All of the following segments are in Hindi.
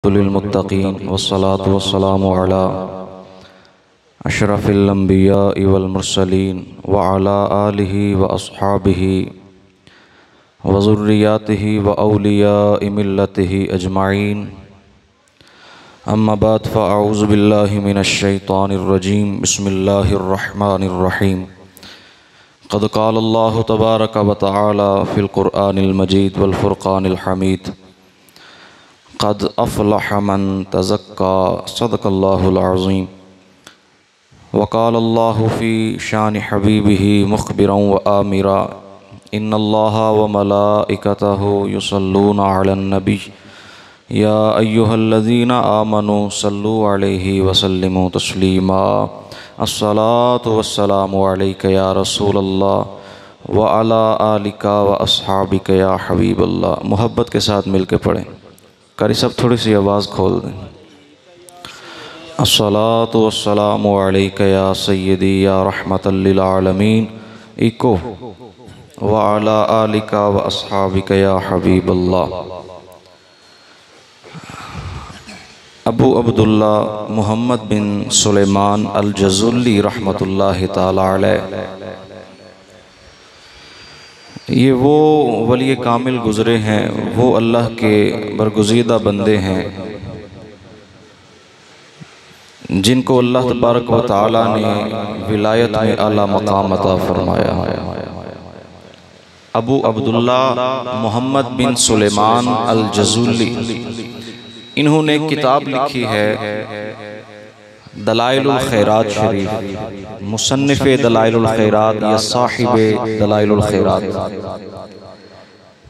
लिल्मुत्तक़ीन वस्सलातु वस्सलामु अला अशरफिल अंबिया'i वल मुरसलीन व अला आलिहि व अस्हाबिहि व ज़ुर्रिय्यातिहि व औलिया'i मिल्लतिहि अजमाइन। अम्मा बाद फ़अऊज़ु बिल्लाहि मिनश शैतानिर रजीम। बिस्मिल्लाहिर रहमानिर रहीम। क़द क़ालल्लाहु तबारक व तआला फ़िल क़ुरआनिल मजीद वल फ़ुरक़ानिल हमीद। क़द अफ़लह मन तज़क्का। सदक़ल्लाहुल अज़ीम। वक़ालल्लाहु फ़ी शान हबीबिही मुख़बिरन व आमिरा। इन्नल्लाहा व मलाइकतहु युसल्लूना अलन नबी या अय्युहल्लज़ीना आमनू सल्लू अलैहि व सल्लिमू तस्लीमा। अस्सलातु वस्सलामु अलैका या रसूलल्लाह व अला आलिका व अस्हाबिका या हबीबल्लाह। मोहब्बत के साथ मिल के पढ़ें। कारी सब थोड़ी सी आवाज़ खोल दें। अस्सलातु वस्सलामु अलैका या सय्यदी या रहमतल लिल आलमीन। इको व अला आलिका व अस्हाबिका या हबीबल्लाह। अबू अब्दुल्ला मोहम्मद बिन सुलेमान अल जज़ुली रहमतुल्लाहि ताला अलैह, ये वो वली कामिल गुज़रे हैं, वो अल्लाह के बरगुज़ीदा बंदे हैं जिनको अल्लाह तबारक व तआला ने विलायत में आला मकाम अता फरमाया। अबू अब्दुल्ला मोहम्मद बिन सुलेमान अल जज़ुली, इन्होंने किताब लिखी है दलाइलुल खैरात शरीफ। मुसन्निफ़े दलाइलुल खैरात या साहिबे दलाइलुल खैरात,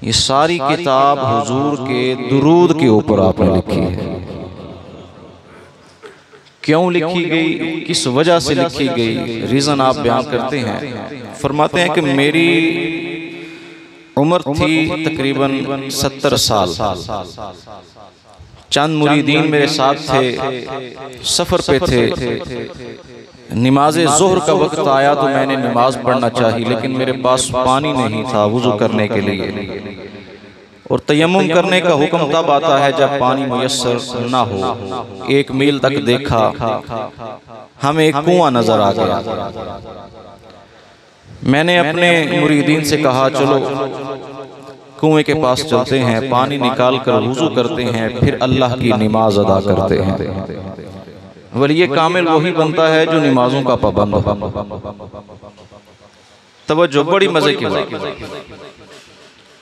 ये सारी किताब हुजूर के दुरूद के ऊपर आपने लिखी है। क्यों लिखी गई, किस वजह से लिखी गई, रीज़न आप बयान करते हैं। फरमाते हैं कि मेरी उम्र थी तकरीबन 70 साल। चंद मुरीदीन मेरे साथ थे, सफ़र पे थे। नमाज ज़ोहर का वक्त आया तो मैंने नमाज पढ़ना चाहिए, लेकिन मेरे पास पानी नहीं था वुज़ू करने के लिए। और तयम्मुम करने का हुक्म तब आता है जब पानी मुयस्सर ना हो। 1 मील तक देखा, हमें एक कुआं नजर आ गया। मैंने अपने मुरीदीन से कहा चलो कुएं के पास चलते हैं, पानी निकाल कर वुज़ू करते हैं, फिर अल्लाह की नमाज अदा करते हैं। वली कामिल वही बनता है जो नमाजों का पाबंद हो। तवज्जो, बड़ी मजे की बात।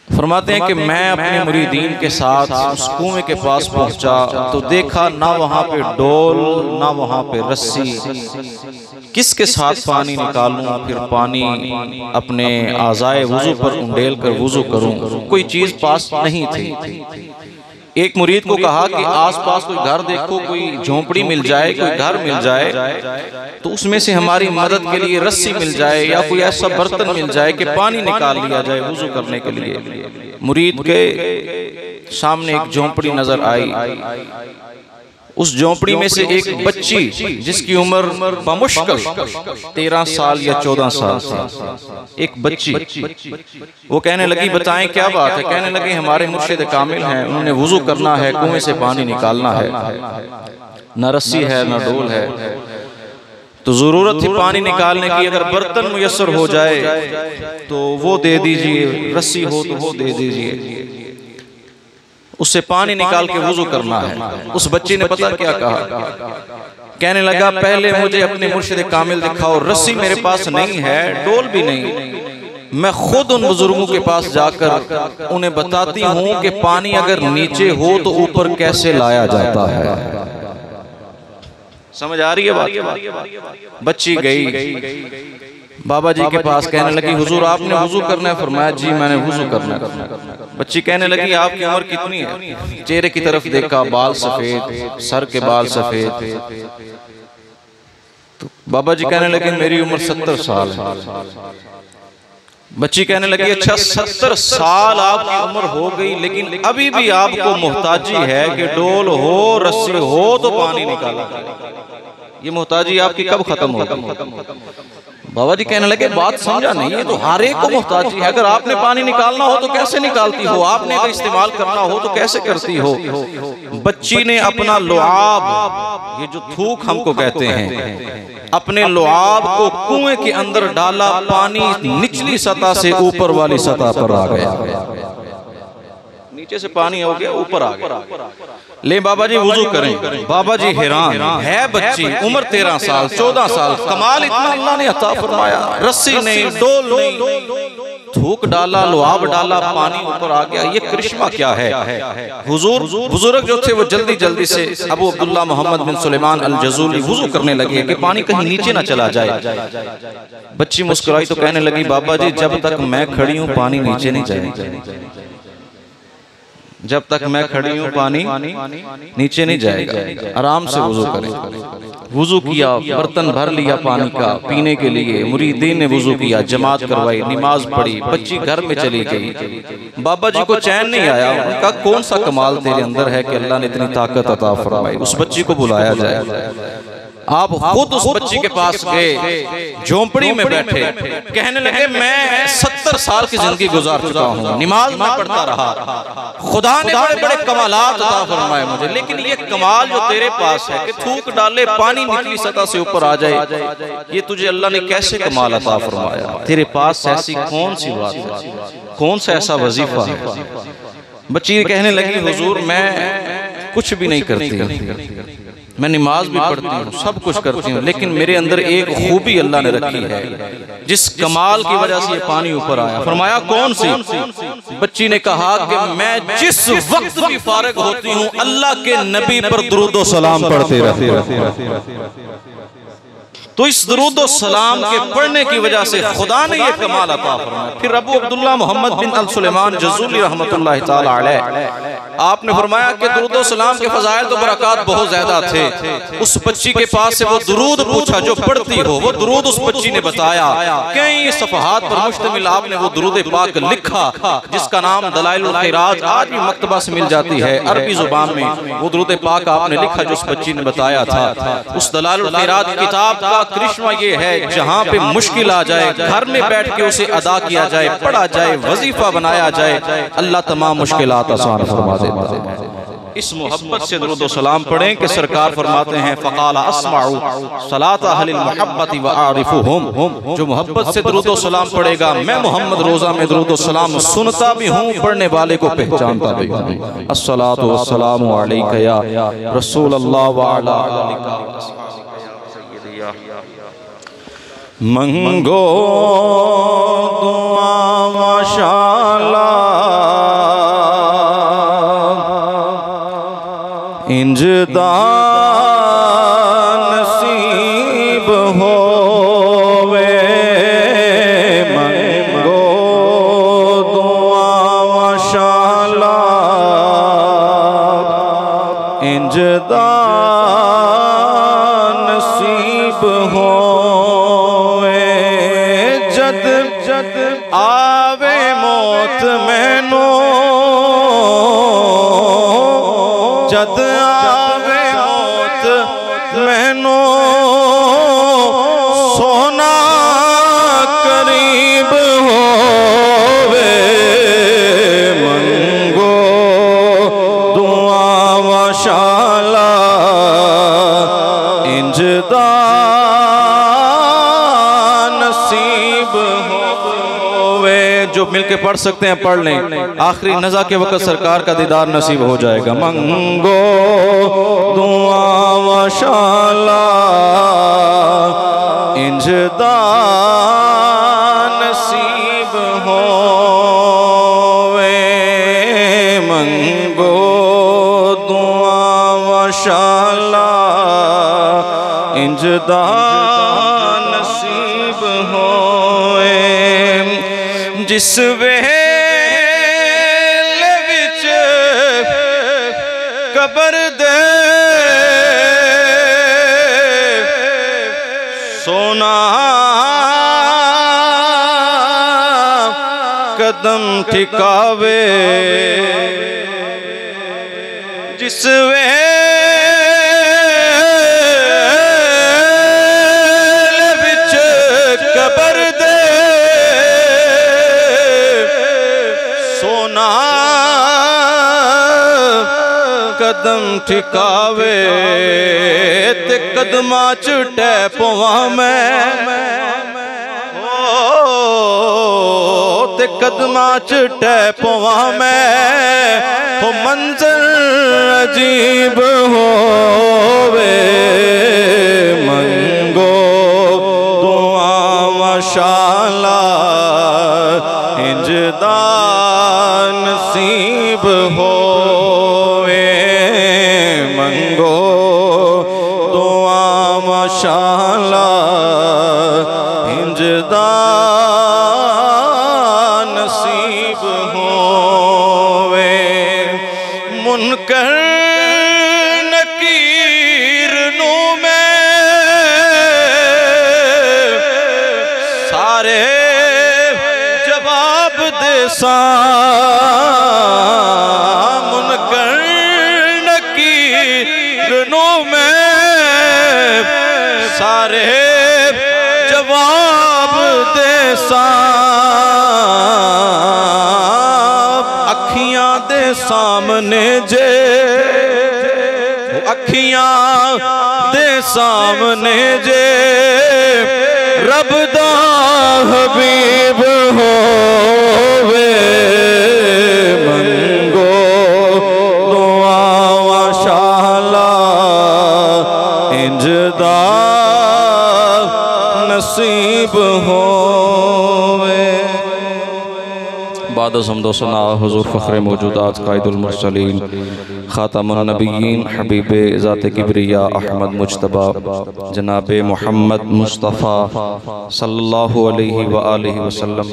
फरमाते हैं कि मैं अपने मुरीदीन के साथ उस कुएं के पास पहुंचा तो देखा ना वहां पे डोल ना वहां पे रस्सी। किसके साथ पानी निकालूं, फिर पानी अपने आज़ाए वुज़ू पर उंडेल कर वुज़ू करूं, कोई चीज पास नहीं थी। एक मुरीद को कहा कि आसपास कोई घर देखो, कोई झोंपड़ी मिल जाए, कोई घर मिल जाए तो उसमें से हमारी मदद के लिए रस्सी मिल जाए या कोई ऐसा बर्तन मिल जाए कि पानी निकाल लिया जाए वुज़ू करने के लिए। मुरीद के सामने एक झोंपड़ी नजर आई। उस झोंपड़ी में से एक बच्ची जिसकी उम्र बमुश्किल 13 साल या 14 साल थी, एक बच्ची, वो कहने लगी बताएं क्या बात है। कहने लगी हमारे मुर्शिद कामिल हैं, उन्होंने वुज़ू करना है, कुएं से पानी निकालना है, न रस्सी है न डोल है, तो जरूरत थी पानी निकालने की। अगर बर्तन मुयस्सर हो जाए तो वो दे दीजिए, रस्सी हो तो वो दे दीजिए, उससे पानी निकाल के वुज़ू करना है। उस बच्ची ने पता क्या कहा, कहने लगा पहले मुझे अपने मुर्शिद कामिल दिखाओ, रस्सी मेरे पास नहीं है, डोल भी नहीं, मैं खुद उन बुजुर्गों के पास जाकर उन्हें बताती हूँ कि पानी अगर नीचे हो तो ऊपर कैसे लाया जाता है। समझ आ रही है बात। बच्ची गई बाबा जी के पास, कहने लगी हुजूर आपने वुज़ू करना है। फरमाया जी मैंने वुज़ू करना है। बच्ची कहने लगी आपकी उम्र कितनी है। चेहरे की तरफ देखा, बाल सफेद, सर के बाल सफेद। तो बाबा जी कहने लगे मेरी उम्र 70 साल है। बच्ची कहने लगी अच्छा 70 साल आपकी उम्र हो गई, लेकिन अभी भी आपको मोहताजी है कि डोल हो रस्सी हो तो पानी निकाला। ये मोहताजी आपकी कब खत्म होगी। बाबा जी कहने लगे बात समझा नहीं, ये तो हर एक को मोहताजी है। अगर आपने पानी निकालना हो तो कैसे निकालती हो, आपने अगर इस्तेमाल करना हो तो कैसे करती हो। बच्ची ने अपना लुआब, ये जो थूक हमको कहते हैं, अपने लुआब को कुएं के अंदर डाला, पानी निचली सतह से ऊपर वाली सतह पर आ गया। नीचे से पानी हो गया, ऊपर आ गया। ले बाबा जी वुजू करें। बाबा जी हैरान है, बच्ची उम्र 13 साल 14 साल, कमाल इतना अल्लाह ने अता फरमाया। रस्सी नहीं, डोल नहीं, थूक डाला, लुआब डाला, पानी ऊपर आ गया। ये करिश्मा क्या है। हुजूर बुजुर्ग जो थे वो जल्दी जल्दी से अबू अब्दुल्ला मोहम्मद बिन सुलेमान अल जजूली वुजू करने लगे कि पानी कहीं नीचे ना चला जाए। बच्ची मुस्कुराई तो कहने लगी बाबा जी जब तक मैं खड़ी हूँ पानी नीचे नहीं जाएगा, जब तक मैं खड़ी हूँ पानी नीचे नहीं जाएगा, आराम से वुजू करें। वुजू किया, बर्तन भर लिया पानी का पीने के लिए। मुरीदीन ने वुजू किया, जमात करवाई, नमाज पढ़ी, बच्ची घर में चली गई। बाबा जी को चैन नहीं आया। उनका कौन सा कमाल तेरे अंदर है कि अल्लाह ने इतनी ताकत अता फरमाई। उस बच्ची को बुलाया जाए। आप खुद उस बच्ची के पास गए, झोंपड़ी में बैठे, कहने लगे मैं 70 साल की जिंदगी गुजार चुका हूँ, नमाज में पढ़ता रहा, खुदा ने बड़े बड़े कमालात अता फरमाए मुझे, लेकिन ये कमाल जो तेरे पास है कि थूक डाले पानी निचली सतह से ऊपर आ जाए, ये तुझे अल्लाह ने कैसे कमाल अता फरमाया। तेरे पास ऐसी कौन सी बात है, कौन सा ऐसा वजीफा है। बच्ची कहने लगी हुजूर मैं कुछ भी नहीं करती, मैं नमाज भी पढ़ती हूँ, सब कुछ करती हूँ, लेकिन मेरे अंदर एक खूबी अल्लाह ने रखी है जिस कमाल की वजह से ये पानी ऊपर आया। फरमाया कौन सी। बच्ची ने कहा कि मैं जिस वक्त भी फारिग होती हूँ अल्लाह के नबी पर दुरूद व सलाम पढ़ते रहती। तो इस दुरूद व सलाम के पढ़ने की वजह से खुदा ने यह कमाल अता फरमाया। फिर अबू अब्दुल्ला मोहम्मद बिन अल सुलेमान जजूली रहमतुल्लाह तआला अलैह आपने फरमाया कि दुरूद व सलाम के फजाइल तो बरकत बहुत ज्यादा थे। उस बच्ची के पास से वो दुरूद पूछा जो पढ़ती हो, वो दुरूद उस बच्ची ने बताया। कई सफहात पर मुश्तमिल आपने वो दुरूद पाक लिखा जिसका नाम दलाइलुल खैरात आज भी मकतबा से मिल जाती है अरबी जुबान में। वो दुरूद पाक आपने लिखा जो उस बच्ची ने बताया था। उस दलाइलुल खैरात किताब का करिश्मा ये है जहाँ पे मुश्किल आ जाए घर में बैठ के उसे अदा किया जाए, पढ़ा जाए, वजीफा बनाया जाए, अल्लाह तमाम मुश्किलात आसान फरमा देता है। इस मोहब्बत से दुरूद व सलाम पढ़ें कि सरकार फरमाते हैं फ़क़ाल अस्माउ सलात अहलिल मुहब्बति व आरिफुहुम, जो मोहब्बत से दुरूद व सलाम पढ़ेगा मैं मोहम्मद रोज़ा में दुरूद व सलाम सुनता भी हूँ, पढ़ने वाले को पहचानता भी हूँ। अस्सलातु वस्सलामु अलैका या रसूल अल्लाह व अला आलिका मंगो दुआ माशाअल्लाह इंजदा नसीब होवे। मंगो दुआ माशाअल्लाह इंजदा नसीब हो। आवे मौत मैनू जद आवे मौत मैनू सोना करीब होवे। मंगो दुआ माशाअल्लाह इंजदा नसीब हो। जो मिलके पढ़ सकते हैं पढ़ लें, आखिरी नज़ा के वक़्त सरकार का दीदार नसीब हो जाएगा। मंगो दुआ माशाअल्लाह इंजदा नसीब होवे। मंगो दुआ माशाअल्लाह इंजदा नसीब होवे। जिस वेले विच कबर दे सोना कदम ठिकावे। जिस वेले विच कदम ठिकावे ते कदमा चुटे पवा मैं ते कदमा चुटे पवा मैं हो मंजर अजीब होवे मंगो दुआ माशाअल्लाह इंजदा नसीब होवे मंगो दुआ माशाअल्लाह इंजदा नसीब होवे मुनकर नकीर नू में सारे जवाब दे सा मुनकर नकीर नू में सारे जवाब दे सा अखियां दे सामने जे अखियां दे सामने जे रब दा हबीब होवे मंगो दुआ माशाअल्लाह इंजदा नसीब होवे। बाद हम्दो सना हुजूर फ़ख्र मौजूदात कायदुल मुरसलीन ख़ातमुन नबिय्यीन हबीब ज़ात किब्रिया अहमद मुज्तबा जनाब मोहम्मद मुस्तफ़ा सल्लल्लाहु अलैहि व आलिहि वसल्लम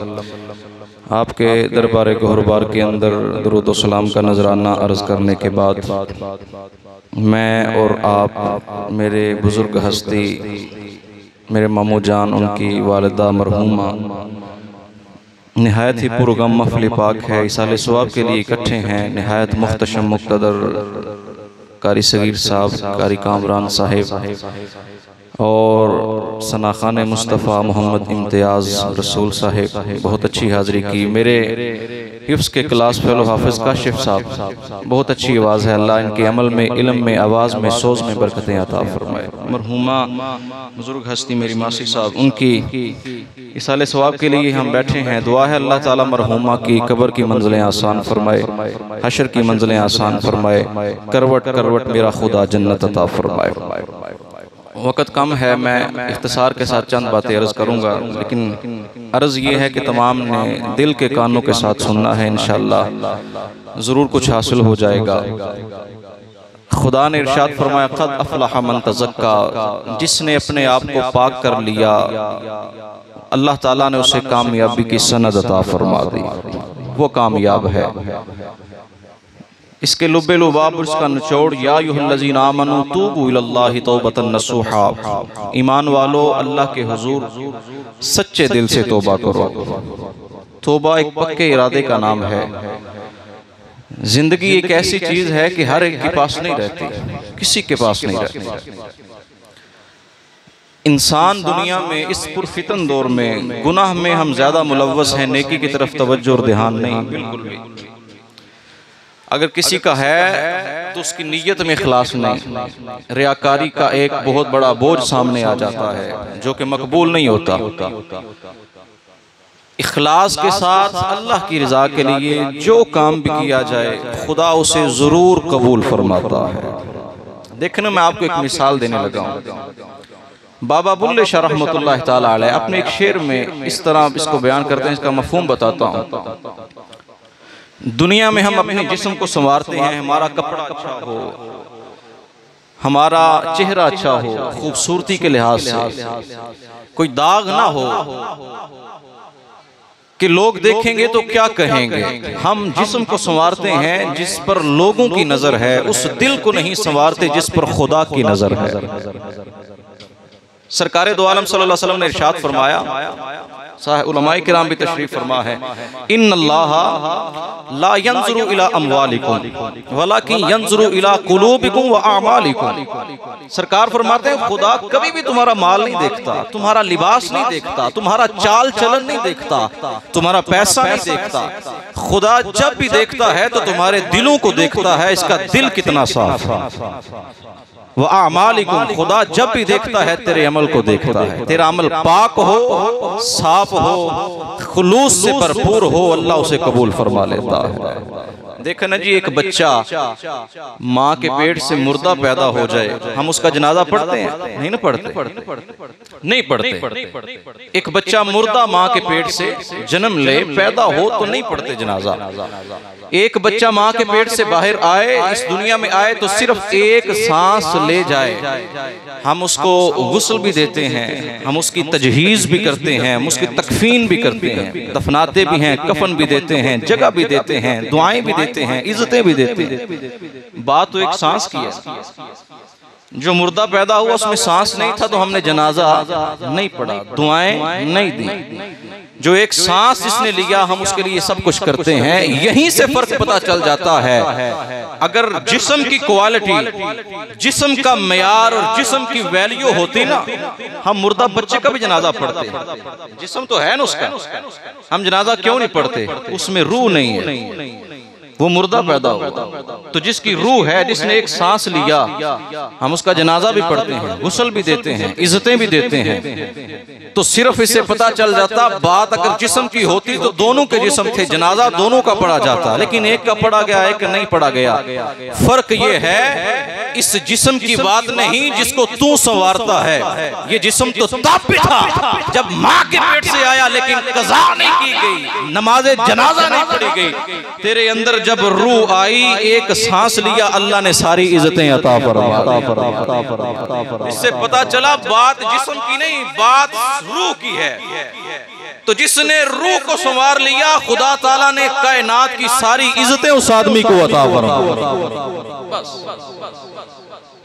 आपके दरबार गौहरबार के अंदर दुरूद व सलाम का नजराना अर्ज़ करने के बाद मैं और आप मेरे बुज़ुर्ग हस्ती मेरे मामू जान उनकी वालिदा मरहूमा निहायत ही पुरगम महफ़िल पाक है इसाले सवाब के लिए इकट्ठे हैं। निहायत मुख्तशम मुक़्तदर कारी सगीर साहब कारी कामरान साहिब और सनाखान मुस्तफ़ा मोहम्मद इम्तियाज़ रसूल साहिब बहुत अच्छी हाज़री की। मेरे हिफ्ज़ के क्लास फेलो हाफिज़ काशिफ साहब बहुत अच्छी आवाज़ है। अल्लाह इनके अमल में इल्म में आवाज़ में सोज़ में बरकतें अता फरमाए। मरहूमा बुज़ुर्ग हस्ती मेरी मासी साहब उनकी इसाले सवाब के लिए हम बैठे हैं। दुआ है अल्लाह ताला मरहूमा की कब्र की मंजिलें आसान फरमाए हशर की मंजिलें आसान फरमाए करवट करवट मेरा खुदा जन्नत अता फरमाए। वक़्त कम है मैं इख्तिसार के साथ चंद बातें अर्ज़ करूँगा लेकिन अर्ज़ ये है कि तमाम ने दिल के कानों के साथ सुनना है। इंशाअल्लाह ज़रूर कुछ हासिल हो जाएगा। खुदा ने इरशाद फरमाया क़द अफ़लह मन तज़क्का जिसने अपने आप को पाक कर लिया अल्लाह ताला ने उसे कामयाबी की सनद अता फरमा दी वो कामयाब है। इसके लुब्बे लुबाब इसका निचोड़ या अय्युहल्लज़ीना आमनू तूबू इलल्लाहि तौबतन नसूहा ईमान वालो अल्लाह के हुजूर सच्चे दिल से तौबा करो। तौबा एक पक्के इरादे का नाम है। जिंदगी एक ऐसी चीज है कि हर एक के पास नहीं रहती किसी के पास नहीं रहती। इंसान दुनिया में इस पुरफितन दौर में गुनाह में हम ज्यादा मुलव्वस हैं नेकी की तरफ तवज्जो और ध्यान नहीं बिल्कुल भी। अगर किसी का है तो उसकी नीयत में इखलास नहीं रियाकारी का एक बहुत बड़ा बोझ सामने आ जाता है जो कि मकबूल नहीं होता। इखलास के साथ अल्लाह की रज़ा के लिए जो काम भी किया जाए खुदा उसे ज़रूर कबूल फरमाता है। देखने में आपको एक मिसाल देने लगा हूँ। बाबा बुल्ले शाह रहमतुल्लाह ताला अलैह अपने एक शेर में इस तरह इसको बयान करते हैं। इसका मफ़हूम बताता हूँ। दुनिया में हम अपने जिस्म को संवारते हैं हमारा कपड़ा अच्छा हो हमारा चेहरा अच्छा हो खूबसूरती के लिहाज से कोई दाग ना हो कि लोग देखेंगे तो क्या कहेंगे। हम जिस्म को संवारते हैं जिस पर लोगों की नजर है उस दिल को नहीं संवारते जिस पर खुदा की नजर है। सरकारे दो आलम सल्लल्लाहु अलैहि वसल्लम ने इरशाद फरमाया, उलमाए किराम भी तशरीफ फरमा है, इन्नल्लाह ला यंजुरु इला अमवालिकुम वलाकिन यंजुरु इला कुलूबिकुम व अमालिकुम। सरकार फरमाते हैं खुदा कभी भी तुम्हारा माल नहीं देखता, तुम्हारा लिबास नहीं देखता, तुम्हारा चाल चलन नहीं देखता, तुम्हारा पैसा नहीं देखता। खुदा जब भी देखता है तो तुम्हारे दिलों को देखता है, इसका दिल कितना साफ है। वो आमालिकुम, खुदा जब भी देखता है तेरे अमल को देखता है, तेरा अमल पाक हो, साफ हो, खुलूस से भरपूर हो, अल्लाह उसे कबूल फरमा लेता है। देखो ना जी, एक बच्चा माँ के पेट से मुर्दा पैदा हो जाए, हम उसका जनाजा पढ़ते हैं? नहीं ना पढ़ते, नहीं पढ़ते। एक बच्चा मुर्दा माँ के पेट से जन्म ले, पैदा हो तो नहीं पढ़ते जनाजा। एक बच्चा माँ के पेट से बाहर आए, इस दुनिया में आए तो सिर्फ एक सांस ले जाए, हम उसको गुस्ल भी देते हैं, हम उसकी तजहीज भी करते हैं, हम उसकी तकफीन भी करते हैं, दफनाते भी हैं, कफन भी देते हैं, जगह भी देते हैं, दुआएं भी देते हैं, इज्जतें भी देते हैं। बात तो एक सांस की है। जो मुर्दा पैदा हुआ उसमें सांस नहीं था तो हमने जनाजा नहीं पढ़ा, दुआएं नहीं दी। जो एक सांस जिसने लिया हम उसके लिए सब कुछ करते हैं। यहीं से फर्क पता चल जाता है। अगर जिस्म की क्वालिटी, जिस्म का मयार और जिस्म की वैल्यू होती ना, हम मुर्दा बच्चे का भी जनाजा पढ़ते। जिस्म तो है ना उसका, हम जनाजा क्यों नहीं पढ़ते? उसमें रूह नहीं है, वो मुर्दा पैदा हुआ। तो जिसकी रूह है, जिसने एक सांस लिया, हम उसका जनाजा भी पढ़ते हैं, गुस्ल भी देते हैं, इज्जतें भी देते हैं। तो सिर्फ इससे पता चल जाता, बात अगर जिस्म की होती तो दोनों के जिस्म थे, जनाजा दोनों का पढ़ा जाता, लेकिन एक का पढ़ा गया, एक नहीं पढ़ा गया। फर्क ये है, इस जिस्म की बात नहीं जिसको तू संवारता है। ये जिस्म तो तब भी था जब माँ के पेट से आया, लेकिन कज़ा नहीं की गई, नमाज़े जनाजा नहीं पढ़ी गई। तेरे अंदर जब रूह आई, एक सांस लिया, अल्लाह ने सारी इज्जतें अता फरमा। इससे पता चला बात जिस्म की नहीं, बात रूह की है। तो जिसने रूह को संवार लिया, खुदा ताला ने कायनात की सारी इज्जतें उस आदमी को अता फरमा। बस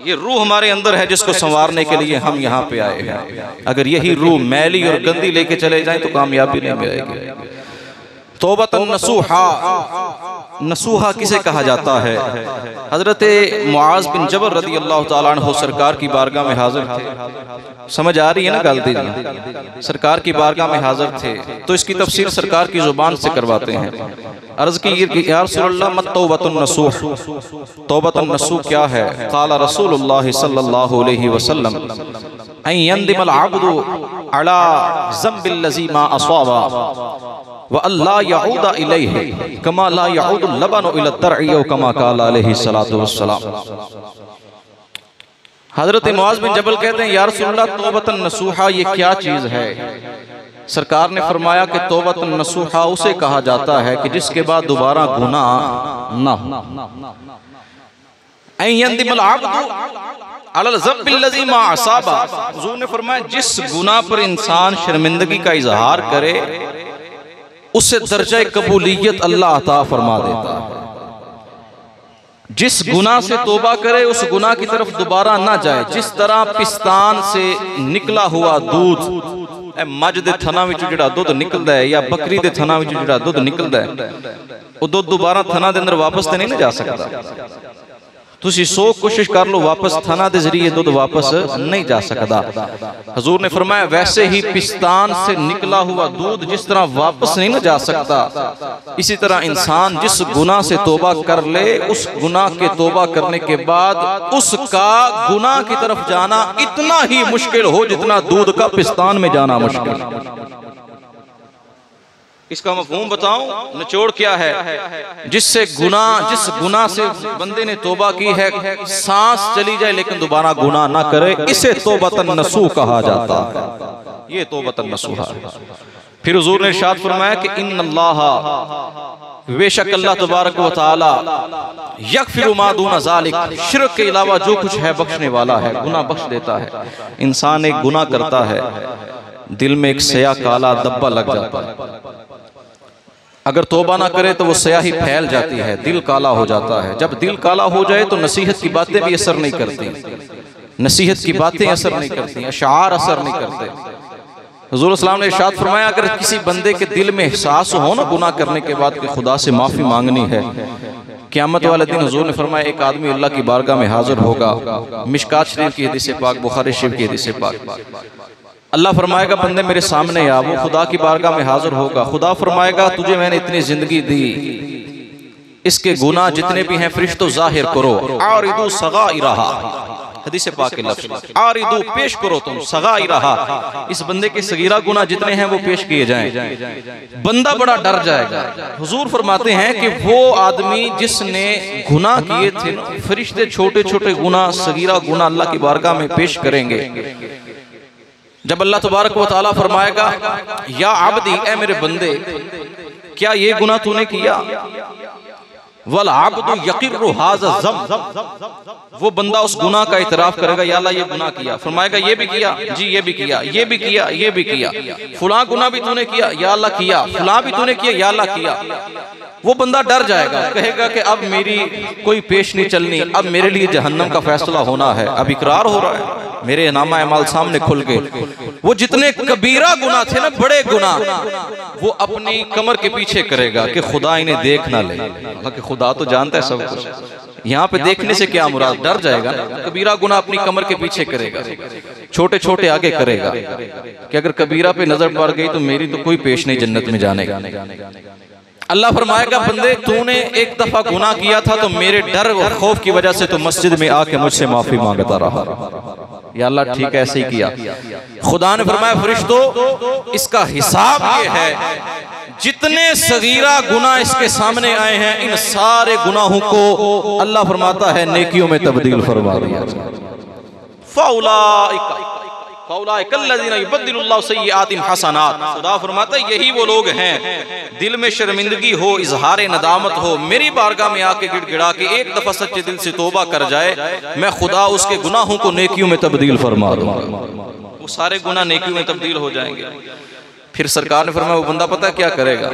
ये रूह हमारे अंदर है, जिसको संवारने के लिए हम यहाँ पे आए हैं। अगर यही रूह मैली और गंदी लेके चले जाएं तो कामयाबी नहीं मिलेगी। तौबतन नसूहा, नसूहा किसे कहा जाता है? हजरत मुआज बिन जबल रदी अल्लाह ताला अन्हु सरकार की बारगाह में हाजिर थे। समझ आ रही है ना गलती? सरकार की बारगाह में हाजिर थे तो इसकी तफसीर सरकार की जुबान से करवाते हैं। अर्ज की या रसूलल्लाह मत तौबतुन नसूह, तौबतुन नसूह क्या है? क़ाला रसूलुल्लाह सल्लल्लाहु अलैहि वसल्लम अन यंदिमल अब्दु अला ज़म्बिल्लज़ी मा अस्वाबा व अल्लाह यऊदा इलैहि कमा ला यऊदु लबनु इला तरई कमा क़ाला अलैहि सलातु वस्सलाम। हजरत मुआज़ बिन जबल कहते हैं, या रसूलल्लाह तौबतन नसूहा ये क्या चीज़ है? सरकार ने फरमाया कि तौबतन नसूहा उसे कहा जाता है कि जिसके बाद दोबारा गुनाह ना हो। हुज़ूर ने फरमाया जिस गुनाह पर इंसान शर्मिंदगी का इजहार करे उससे दर्जा कबूलियत अल्लाह अता फरमा देता है। जिस गुनाह से तौबा करे उस गुनाह की तरफ दोबारा ना जाए। जिस तरह पिस्तान से निकला हुआ दूध, मज दे थना विच जिहड़ा दुध निकलदा है या बकरी दे थना विच जिहड़ा दुध निकलदा है, वो दुध दोबारा थना दे अंदर वापस तो नहीं ना जा सकता। तुसी 100 कोशिश कर लो, वापस थना दे जरिए दुध वापस नहीं जा सकता। हुजूर ने फरमाया वैसे ही पिस्तान से निकला हुआ दूध जिस तरह वापस नहीं ना जा सकता, इसी तरह इंसान जिस गुनाह से तौबा कर ले, उस गुनाह के तौबा करने के बाद उसका गुनाह की तरफ जाना इतना ही मुश्किल हो जितना दूध का पिस्तान में जाना मुश्किल। इसका मफहूम बताऊं, निचोड़ क्या है? जिस गुनाह से बंदे ने तौबा की है, सांस चली जाए लेकिन दोबारा गुनाह ना करे, इसे तौबतन नसूह कहा जाता है। ये तौबतन नसूह है। फिर हुजूर ने इरशाद फरमाया कि इन्नल्लाह, बेशक अल्लाह तबारक व तआला यगफिरु मा दूना ज़ालिक, शिर्क के अलावा जो कुछ है बख्शने वाला है, गुनाह बख्श देता है। इंसान एक गुनाह करता है, दिल में एक सया काला धब्बा लग जाता है, अगर तौबा ना करे तो वो स्याही फैल जाती है, दिल काला हो जाता है। जब दिल काला हो जाए तो नसीहत की बातें भी असर नहीं करती। नसीहत की बातें असर नहीं करती, अशार असर नहीं करते। हुजूर सल्लल्लाहु अलैहि वसल्लम ने इरशाद फरमाया, अगर किसी बंदे के दिल में एहसास हो ना गुनाह करने के बाद कि खुदा से माफ़ी मांगनी है, क़यामत वाले दिन हुजूर ने फरमाया एक आदमी अल्लाह की बारगाह में हाजिर होगा। मिशकात शरीफ की हदीस पाक, बुखारी शरीफ की हदीस पाक। अल्लाह फरमाएगा बंदे मेरे सामने आ। वो खुदा की बारगाह में हाजिर होगा। खुदा फरमाएगा तुझे मैंने इतनी जिंदगी दी, इसके गुनाह जितने भी हैं फरिश्तों जाहिर करो। आरिदू सगाइरहा, हदीस पाक के लफ्ज़, आरिदू पेश करो तुम सगाइरहा, इस बंदे के सगीरा गुनाह जितने हैं वो पेश किए जाएं। बंदा बड़ा डर जाएगा। हुजूर फरमाते हैं कि वो आदमी जिसने गुनाह किए थे, फरिश्ते छोटे छोटे गुनाह सगीरा गुनाह अल्लाह की बारगाह में पेश करेंगे। जब अल्लाह तबारक व तआला फरमाएगा या अब्दी, ए मेरे बंदे क्या ये गुनाह तूने किया, वल अब्दु यकिर्रु हाज़ा ज़म, वो बंदा उस गुनाह का इतराफ करेगा, या अल्लाह ये गुनाह किया। फरमाएगा ये भी किया जी, ये भी किया, ये भी किया, ये भी किया, फलां गुनाह भी तूने किया, या अल्लाह किया, फलां भी तूने किया, या अल्लाह किया। वो बंदा डर जाएगा, कहेगा कि अब मेरी कोई पेश नहीं चलनी, अब मेरे लिए जहन्नम का फैसला होना है। अब इकरार हो रहा है, मेरे नामा अमाल सामने खुल गए। वो जितने कबीरा गुनाह थे ना, बड़े गुनाह, वो अपनी कमर के पीछे करेगा कि खुदा इन्हें देख ना ले। हालांकि खुदा तो जानता है सब कुछ। यहाँ पे देखने से क्या मुराद, डर जाएगा। कबीरा गुनाह अपनी कमर के पीछे करेगा, छोटे छोटे आगे करेगा कि अगर कबीरा पे नजर पड़ गई तो मेरी तो कोई पेश नहीं जन्नत में जाने का। अल्लाह फरमाएगा बंदे तूने एक दफा गुनाह किया था तो मेरे डर और खौफ की वजह से तू मस्जिद में आके मुझसे माफी मांगता रहा। या अल्लाह ठीक है, ऐसे ही किया। खुदा ने फरमाया फरिश्तों इसका हिसाब ये है, जितने सगीरा गुनाह इसके सामने आए हैं इन सारे गुनाहों को अल्लाह फरमाता है नेकियों में तब्दील फरमा दिया। खुदा फरमाता है यही वो लोग हैं, दिल में शर्मिंदगी हो, इजहार नदामत हो, मेरी बारगाह में आके गिड़गिड़ा के एक दफा सच्चे दिल से तौबा कर जाए, मैं खुदा उसके गुनाहों को नेकियों में तब्दील फरमा दूंगा। वो सारे गुनाह नेकियों में तब्दील हो जाएंगे। फिर सरकार ने फरमाया वो बंदा पता है क्या करेगा,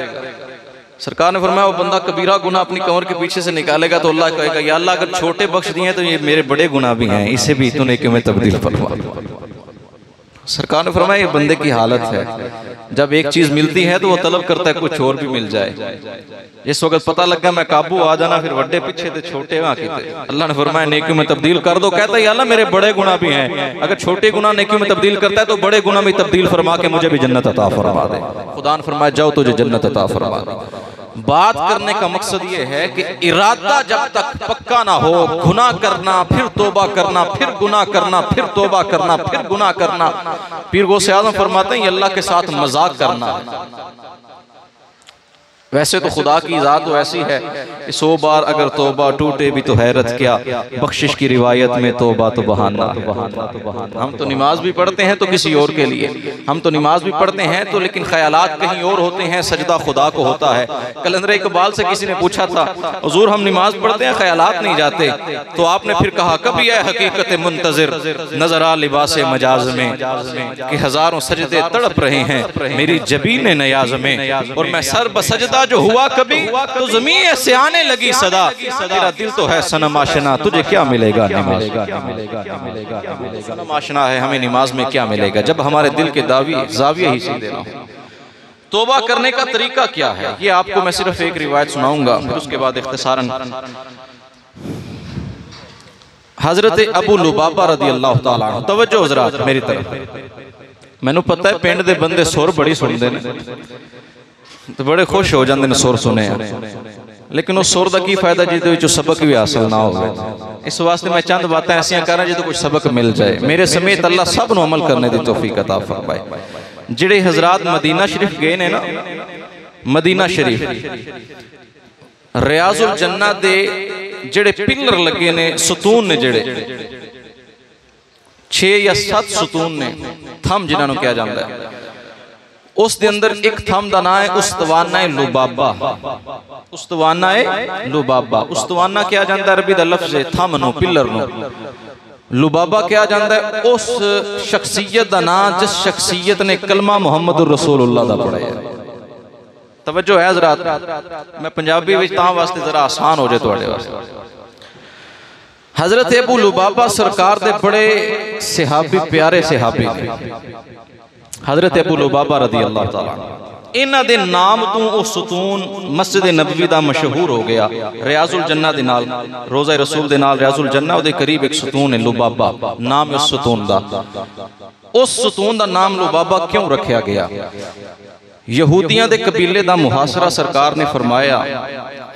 सरकार ने फरमाया वो बंदा कबीरा गुनाह अपनी कमर के पीछे से निकालेगा तो अल्लाह कहेगा या अल्लाह अगर छोटे बख्श दिए तो ये मेरे बड़े गुनाह भी हैं, इसे भी तू नेकियों में तब्दील फरमा। सरकार ने फरमाया ये बंदे की हालत है, जब एक चीज मिलती है तो वो तलब करता है कुछ और भी मिल जाए। इस वक्त पता लगा मैं काबू आ जाना, फिर बड़े पीछे थे छोटे वहां थे। अल्लाह ने फरमाया नेकियों में तब्दील कर दो। कहता है अल्लाह मेरे बड़े गुनाह भी हैं, अगर छोटे गुनाह नेकियों में तब्दील करता है तो बड़े गुनाह में तब्दील फरमा के मुझे भी जन्नत अता फरमा दे। खुदा ने फरमाया जाओ तुझे जन्नत अता फरमा दे। बात करने का मकसद ये है कि इरादा जब तक पक्का ना हो, गुनाह करना फिर तौबा करना, फिर गुनाह करना, फिर तौबा करना, फिर गुनाह करना, पीर गौसे आज़म फरमाते हैं ये अल्लाह के साथ मजाक करना है। वैसे तो खुदा की ज़ात तो ऐसी है कि 100 बार अगर तौबा टूटे भी तो हैरत क्या, बख्शिश की रिवायत में तौबा तो बहाना। हम तो नमाज भी पढ़ते हैं तो किसी और के लिए, हम तो नमाज भी पढ़ते हैं तो लेकिन ख्यालात कहीं और होते हैं, सजदा खुदा को होता है। कलंदर इकबाल से किसी ने पूछा था हुजूर हम नमाज पढ़ते हैं ख्यालात नहीं जाते, तो आपने फिर कहा कभी है हकीकत मुंतजिर नजरा लिबास मजाज में कि हजारों सजदे तड़प रहे हैं मेरी जबीन नयाज में, और मैं सर बसजदा जो हुआ कभी तो ज़मीन ऐसे आने लगी सदा, तेरा दिल तो है सनम आशना तुझे क्या मिलेगा नमाज, सनम आशना है हमें नमाज में क्या मिलेगा जब हमारे दिल के जाविये ही सीधे ना हो। तौबा करने का तरीका क्या है ये आपको मैं सिर्फ एक रिवायत सुनाऊंगा, फिर उसके बाद इख्तिसारन हजरत अबू लुबाबा रदी अल्लाह तआला अन्हु, तवज्जो हज़रात मेरी तरफ। मैनू पता है पिंड दे बंदे सुर बड़ी सुनते हैं तो बड़े खुश हो जाते हैं सुर सुने, लेकिन उस सुर का की फायदा जिसे सबक भी हासिल ना हो। इस वास्ते मैं चंद बातें ऐसा कर जो कुछ सबक मिल जाए। मेरे समेत अल्लाह सब नूं अमल करने की तौफीक अता फरमाए। जिहड़े हजरात मदीना शरीफ गए ने ना, मदीना शरीफ रियाजुल जन्नत दे जिहड़े पिलर लगे ने, सतून ने, जिहड़े 6 या 7 सतून ने, थम जिन्होंने कहा जाता है, उस दे अंदर एक थम का नाम है उस्तवाना लुबाबा। उस्तवाना लुबाबा, उस्तवाना क्या जाता है अरबी का लफ्ज़ है थम नो, पिलर नो। लुबाबा क्या जाता है उस शख्सियत का नाम जिस शख्सियत ने कलमा मुहम्मद रसूलुल्लाह दा पढ़ाया। तवज्जो है हज़रात, मैं पंजाबी विच तां वास्ते जरा आसान हो जाए तुहाडे वास्ते। हजरत अबू लुबाबा सरकार दे बड़े सहाबी प्यारे सहाबी ने। हजरत अबू लुबाबा रदी अल्लाह तआला इन्हां दे नाम तो वो सुतून मस्जिद नबवी दा मशहूर हो गया। रियाजुल जन्ना दे नाल रोज़ा रसूल दे नाल रियाजुल जन्ना उहदे करीब एक सुतून है लुबाबा नाम उस सुतून दा। उस सुतून दा नाम लुबाबा क्यों रखा गया? यहूदियां दे कबीले दा मुहासरा सरकार ने फरमाया।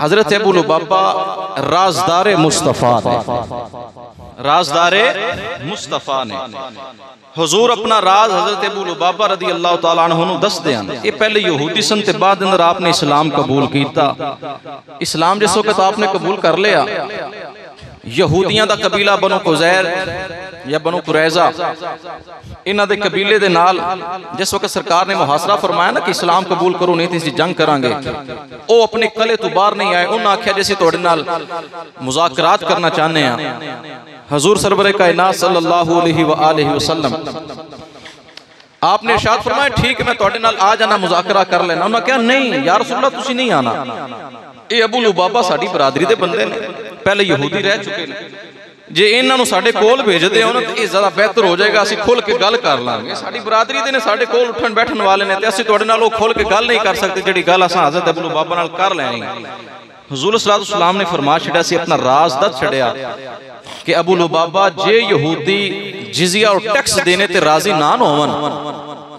हजरत अबू लुबाबा राजदारे मुस्तफ़ा ने, राजदारे मुस्तफ़ा ने हुजूर अपना राज हजरत अबू लुबाबा रदी अल्लाह तआला अन्हु नूं दसदे हन। ये पहले यहूदी सन ते बाद अंदर आपने इस्लाम कबूल किया। इस्लाम जिस वक्त आपने कबूल कर लिया, यहूदियां दा कबीला बनो कुज़ैर या बनो कुरैज़ा, इन्हां दे कबीले दे नाल जिस वक्त सरकार ने मुहासरा फरमाया ना कि इस्लाम कबूल करो नहीं तो असीं जंग करांगे, वो अपने कले तो बाहर नहीं आए। उन्होंने आख्या जैसे तुहाडे नाल मुज़ाकरात करना चाहते हैं। हजूर सरवरे कायनात सल्लल्लाहु अलैहि व आलिहि वसल्लम आपने इरशाद फरमाया ठीक है मैं तुहाडे नाल आ जाना, मुज़ाकरा कर लेना। उन्होंने कहा नहीं या रसूल अल्लाह तुसीं नहीं आना, ये अबू लुबाबा साडी बरादरी दे बंदे ने, पहले यहूदी रह चुके हैं, जे इन्हां नूं साडे कोल भेजदे हो ना तो ये ज़्यादा बेहतर हो जाएगा, असीं खुल के गल कर लांगे। साडी बरादरी दे ने, साडे कोल उठन बैठन वाले ने, ते असीं तुहाडे नाल खुल के गल नहीं कर सकते जिहड़ी गल असां हज़रत अबू लुबाबा नाल कर लैनी। हुज़ूर सल्लल्लाहु अलैहि वसल्लम ने फरमा छड़िया सी, अपना राज दस छड़िया कि अबू लुबाबा जे यहूदी जिजिया और टैक्स देने ते राजी ना होवन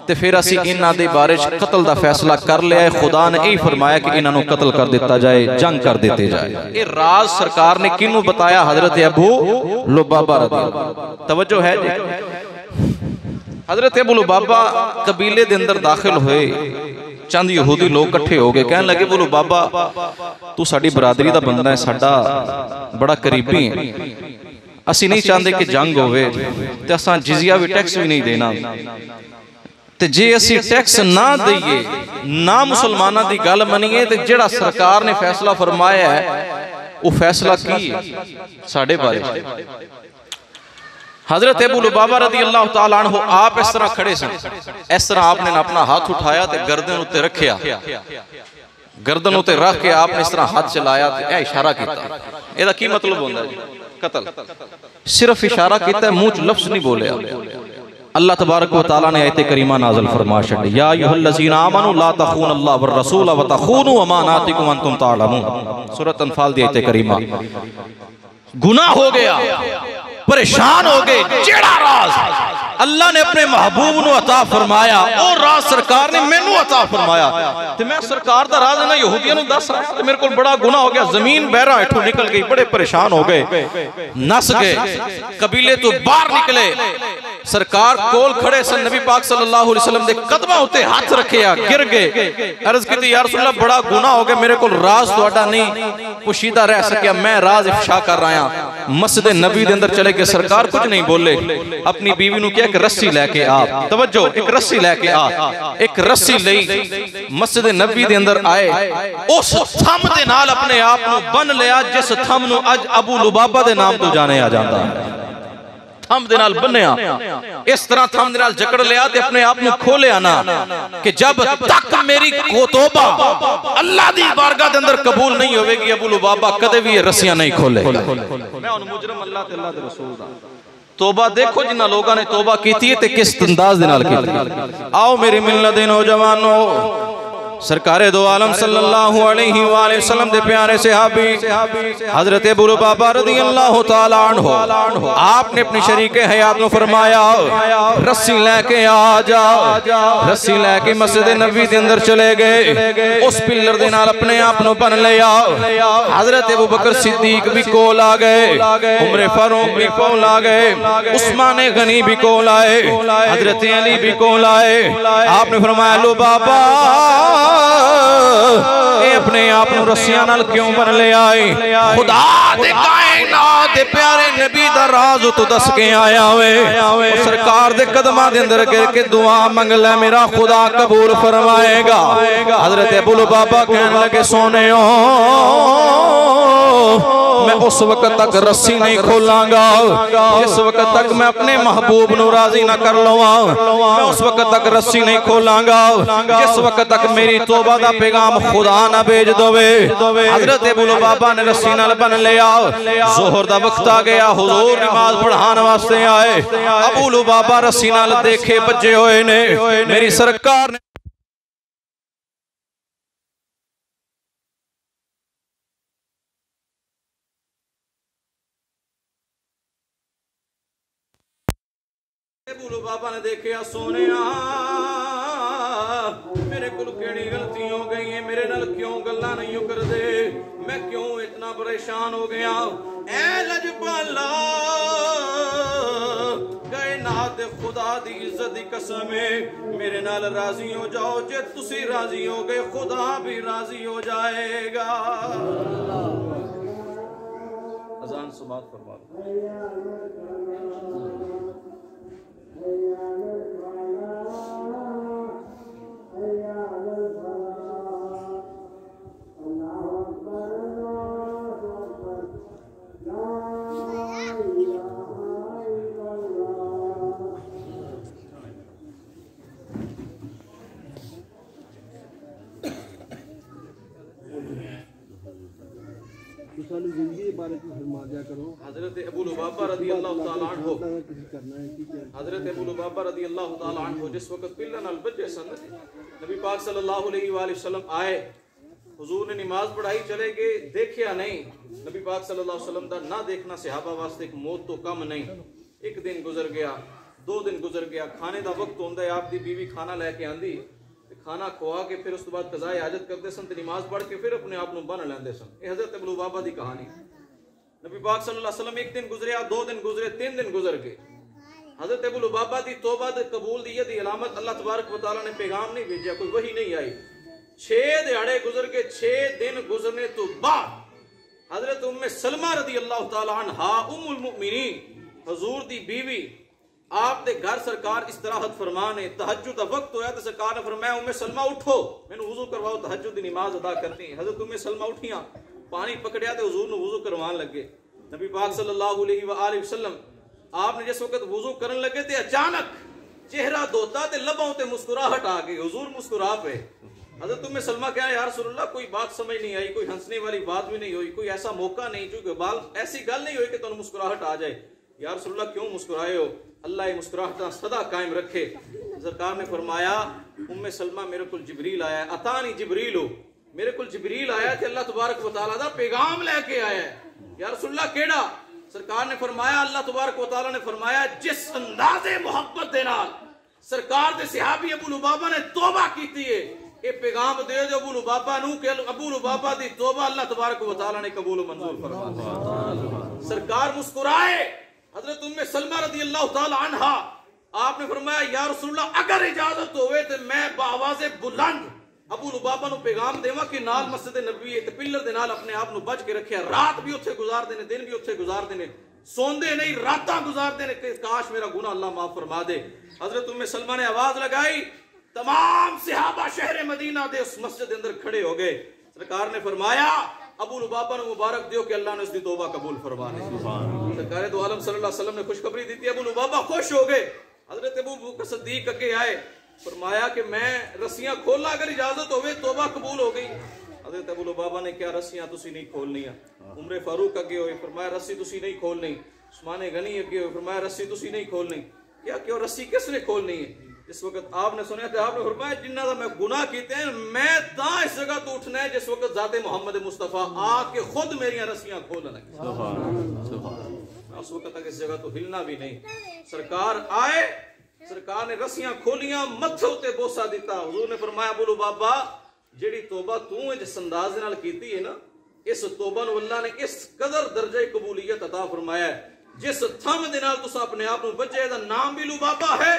ते फिर असी इन्हां दे बारे च कत्ल दा फैसला कर लिया है। खुदा ने यही फरमाया कि इन्हां नूं कत्ल कर दिता जाए, जंग कर दिते जाए। ये राज सरकार ने किनू बताया? हजरत अबू लुबाबा रज़ी अल्लाह। तवज्जो है जी। हजरत अबू लुबाबा कबीले दे अंदर दाखिल हुए, चंद यहूदी लोग इकट्ठे हो गए, कहने लगे अबू लुबाबा तू साडी बरादरी दा बंदा है, साडा बड़ा करीबी है, असी नहीं चाहते कि जंग होवे ते असां जिजिया भी टैक्स भी नहीं देना, ते जे असी टैक्स ना दईए ना मुसलमाना दी गल मनीए ते जेड़ा सरकार ने फैसला फरमाया है वो फैसला की साडे बारे। हजरत अबू लुबाबा रज़ी अल्लाह तआला अन्हु आप इस तरह खड़े सन, इस तरह आपने अपना हाथ उठाया ते गर्दन उत्ते रखिया, गर्दन उत्ते रख के आपने इस तरह हाथ चलाया ते इशारा किया। एदा की मतलब होंदा है? कत्ल। सिर्फ इशारा किया, मुंह च लफ्ज नहीं बोलिया। अल्लाह तबारक व तआला ने आयत करीमा नाज़िल फरमा छड़ी, या अय्युहल्लज़ीना आमनू ला तख़ूनु अल्लाह व रसूल व तख़ूनु अमानातिकुम व अंतुम तअलमून। सूरत अनफाल दी आयत करीमा। गुनाह हो गया, परेशान हो गए, जेड़ा राज अल्लाह ने अपने महबूब नू अता फरमाया और राज सरकार ने मैनू अता फरमाया, ते मैं सरकार दा राज ना यहूदियों नू दस आया ते मेरे को बड़ा गुनाह हो गया। जमीन बहरा हेठों निकल गई, बड़े परेशान हो गए, नस गए, कबीले तो बाहर निकले। सरकार कोल खड़े सन, नबी पाक सल्लल्लाहु अलैहि वसल्लम दे कदमां उत्ते हाथ रखिया, गिर गए। अर्ज की या रसूल अल्लाह बड़ा गुनाह हो गया, मेरे को राज तुहाडा नहीं पुशीदा रह सकिया, मैं राज इफ्शा कर रहा। मस्जिद नबी दे अंदर चले गए, सरकार कुछ नहीं बोले, अपनी बीवी नू कहा कि रस्सी लेके आ। तवज्जो, एक रस्सी लेके आ। एक रस्सी लई मस्जिद नबी दे अंदर आए, उस थम दे नाल अपने आप नू बन लिया जिस थम नू अज अबू लुबाबा दे नाम तो जानिया जाता है। थम दे नाल बन्निया, इस तरह थम दे नाल जकड़ लिया ते अपने आप नू खोलिया ना कि जब तक मेरी तौबा अल्लाह दी बारगाह दे अंदर कबूल नहीं होवेगी, अबू लुबाबा कदे भी ये रस्सियां नहीं खोले। मैं हुन मुजरम अल्लाह ते अल्लाह दे रसूल दा तौबा देखो जिन्हां लोगों ने तौबा की है ते किस अंदाज दे नाल की। आओ मेरे मिलत दे नौजवानों, सरकारे दो आलम सल्लल्लाहु अलैहि वसल्लम दे प्यारे सहाबी हजरत अबू लुबाबा रज़ी अल्लाह तआला अन्हु, आपने अपनी शरीके हयात में फरमाया रस्सी लेके आ जा। रस्सी लेके मस्जिद नबी के अंदर चले गए, उस पिलर दे नाल अपने आप को बन लिया। हजरत अबू बकर सिद्दीक भी कोल आ गए, उमर फारूक भी कोल आ गए, उस्मान गनी भी कोल आए, हजरत अली भी कोल आए। आपने फरमाया लुबाबा अपने आप को रस्सियां नाल क्यों बन ले आए? खुदा दे कायनात दे प्यारे नबी दा राज तो दस के आया वे। सरकार दे कदमां दे अंदर गिर के दुआ मंग ले, मेरा खुदा कबूल फरमाएगा। हजरत अबू लुबाबा कहने लगे सोने मैं उस वक्त तक रस्सी नहीं खोलांगा जिस वक्त तक मैं अपने महबूब नू राजी ना कर लवां। मैं उस वक्त तक रस्सी नहीं खोलांगा जिस वक्त तक मेरी तौबा दा पैगाम खुदा ना भेज दवे। हजरत अबू लुबाबा ने रस्सी नाल बन लिया। जोहर दा वक्त आ गया, हुजूर नमाज पढ़ाने वास्ते आए। अबू लुबाबा रस्सी नाल देखे बजे हुए ने। मेरी सरकार ने अबू लुबाबा ने देखा, सोने मेरे को केड़ी गलती हो गई है, मेरे नाल क्यों गल्ला नहीं कर दे, मैं क्यों इतना परेशान हो गया। ऐ लजपाला कायनात खुदा दी इज्जत दी कसम है, मेरे नाल राजी हो जाओ। जे तुसी राजी हो गए खुदा भी राजी हो जाएगा। अजान समात फरमा हज़रत अबू लुबाबा रज़ियल्लाहु ताला अन्हु, हज़रत अबू लुबाबा रज़ियल्लाहु ताला अन्हु जिस वक्त पिल्ला नाल बजे सन, नबी पाक सल्लल्लाहु अलैहि वसल्लम आए, हुजूर ने नमाज पढ़ाई, चले गए, देखिया नहीं। नबी पाक सल्लल्लाहु अलैहि वसल्लम दा ना देखना सहाबा वास्ते एक मौत तो कम नहीं। एक दिन गुजर गया, 2 दिन गुजर गया, खाने दा वक्त होंदा है, आपदी बीवी खाना लेके आंदी, खाना खुआ के फिर उस बाद कज़ाए हाजत करते सन, नमाज पढ़ के फिर अपने आप को बन लेंदे सन। ये हज़रत अबू लुबाबा दी कहानी। नबी पाक सल्लल्लाहु अलैहि वसल्लम एक दिन गुजरिया, 2 दिन गुजरे, 3 दिन गुजर गए। हज़रत अबू लुबाबा दी तौबा दी कबूल दी यदी अलामत अल्लाह तबारक व तआला ने पैगाम नहीं भेजा, कोई वही नहीं आई। 6 दिहाड़े गुजर के 6 दिन गुजरने तो बाद हज़रत उम्मे सलमा रज़ियल्लाहु ताला अन्हा उम्मुल मुमिनीन हुजूर दी बीवी, आप दे घर सरकार इस्तराहत फरमाने, तहज्जुद दा वक्त होया तो सरकार ने फरमाया उम्मे सलमा उठो, मैनू वुजू करवाओ, तहज्जुद दी नमाज अदा करनी है। हज़रत उम्मे सलमा उठियां, पानी पकड़िया तो हुजूर ने वुजू करवान लगे। नबी पाक सल्लल्लाहु अलैहि वसल्लम आपने जिस वक्त वुजू करन लगे थे अचानक चेहरा धोता ते लबों ते मुस्कुराहट आ गई, हुजूर मुस्कुरा पे। हज़रत उम्मे सलमा क्या या रसूलल्लाह, कोई बात समझ नहीं आई, कोई हंसने वाली बात भी नहीं हुई, कोई ऐसा मौका नहीं, क्योंकि ऐसी गल नहीं हुई कि तुहानू मुस्कुराहट आ जाए। या रसूलल्लाह क्यों मुस्कुराए हो, अल्लाह ये मुस्कुराहट सदा कायम रखे। सरकार ने फरमाया उम्मे सलमा मेरे को जिब्रील आया, अतानी जिब्रील हो, मेरे को जिब्रील आया कि अल्लाह तबारक व तआला दा पैगाम लेके आया है। या रसूलल्लाह केड़ा? सरकार ने फरमाया, अल्लाह तबारक व तआला ने फरमाया जिस अंदाजे मोहब्बत दे नाल सरकार दे सहाबी अबू लुबाबा ने तौबा कीती है, ये पैगाम दे दो अबू लुबाबा नू कि अबू लुबाबा दी तौबा अल्लाह तबारक व तआला ने कबूल मंजूर फरमाई। सरकार मुस्कुराए। हजरत उम्मे सलमा रज़ियल्लाहु ताला अन्हा आपने फरमाया या रसूलल्लाह अगर इजाजत होवे तो मैं बावाज़े बुलंद अबू लुबाबा नू पैगाम देवा कि नाल मस्जिद नबवी ते पिलर दे नाल अपने आप नू बच के रखिया, रात भी उत्थे गुजारदे ने, दिन भी उत्थे गुजारदे ने, सोंदे नहीं रातां गुजारदे ने कि काश मेरा गुनाह अल्लाह माफ फरमा दे। हजरत उम्मे सलमा ने आवाज लगाई, तमाम सहाबा शहर मदीना दे उस मस्जिद के अंदर खड़े हो गए। सरकार ने फरमाया अबू लुबाबा ने मुबारक दियो कि अल्लाह ने उसकी तौबा कबूल फरमाने। सरकार दो आलम सल्लल्लाहु अलैहि वसल्लम ने खुशखबरी दी थी, अबू लुबाबा खुश हो गए। हजरत अबू बकर सिद्दीक अगे आए, फरमाया कि मैं रस्सियां खोला, अगर इजाजत होवे तौबा कबूल हो गई। हजरत अबू लुबाबा ने क्या रस्सियां तुसी नहीं खोलनियां। उमर फारूक अगे होए, फरमाया रस्सी तुसी नहीं खोलनी। उस्मान गनी अगे होए, फरमाया रस्सी तुसी नहीं खोलनी। क्या क्यों रस्सी किसने खोलनी है? जिस वक्त आपने सुना था आपने फरमाया जिन्ना दा मैं गुनाह कीते हैं, मैं ता इस जगह तो उठना है जिस वक्त जाते मोहम्मद मुस्तफा आके खुद मेरी रस्सियां खोलना है। उस वक्त तक इस जगह तो हिलना भी नहीं। सरकार आए, सरकार ने रस्सियां खोलियां, मत्थे उत्ते बोसा दिता। हुजूर ने फरमाया अबू लुबाबा जेड़ी तौबा तू जिस अंदाज नाल कीती है ना, इस तौबा नूं अल्लाह ने इस कदर दर्जे कबूलियत अता फरमाया जिस थम दे नाल तुस अपने आप नूं बचे, दा नाम भी लुबाबा है।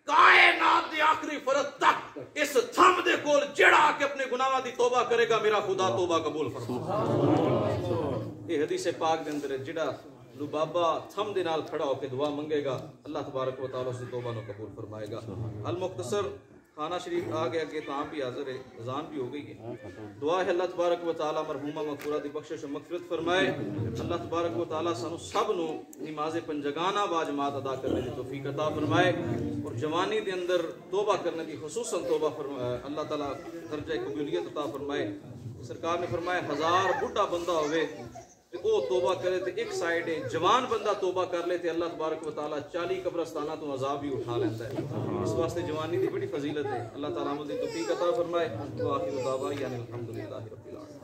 कायनात दे आखिरी फरद तक इस थम दे कोल जेड़ा आके अपने गुनाहां दी तौबा करेगा, मेरा खुदा तौबा कबूल फरमाएगा। ये हदीस पाक दे अंदर जेड़ा लुबाबा थम दे नाल खड़ा होकर दुआ मंगेगा, अल्लाह तबारक व तआला उसकी तौबा नूं कबूल फरमाएगा। अल मुख्तसर खाना शरीफ आ गया कि ताम भी हाजिर है, अजान भी हो गई है। दुआ है अल्लाह तबारक व तआला मरहूमा मगफूरा दी बख्शिश मगफिरत फरमाए। अल्लाह तबारक व तआला सानू सब नु नमाज पंजगाना बाजमात अदा करने की तौफीक अता फरमाए और जवानी के अंदर तौबा करने की खुसूसन तौबा अल्लाह ताला दर्जा कबूलियत अता फरमाए। सरकार ने फरमाया 1000 बुढ़ा बंदा होवे ते ओ तौबा करे ते एक साइड है जवान बंदा तौबा कर ले ते अल्लाह तबारक व तआला 40 कब्रस्ताना तो अजाब भी उठा लेता है। इस वास्ते जवानी की बड़ी फजीलत है। अल्लाह ताला अमल दी तौफीक अता फरमाए। व आखिर दावा यानी अल्हम्दुलिल्लाहि रब्बिल आलमीन।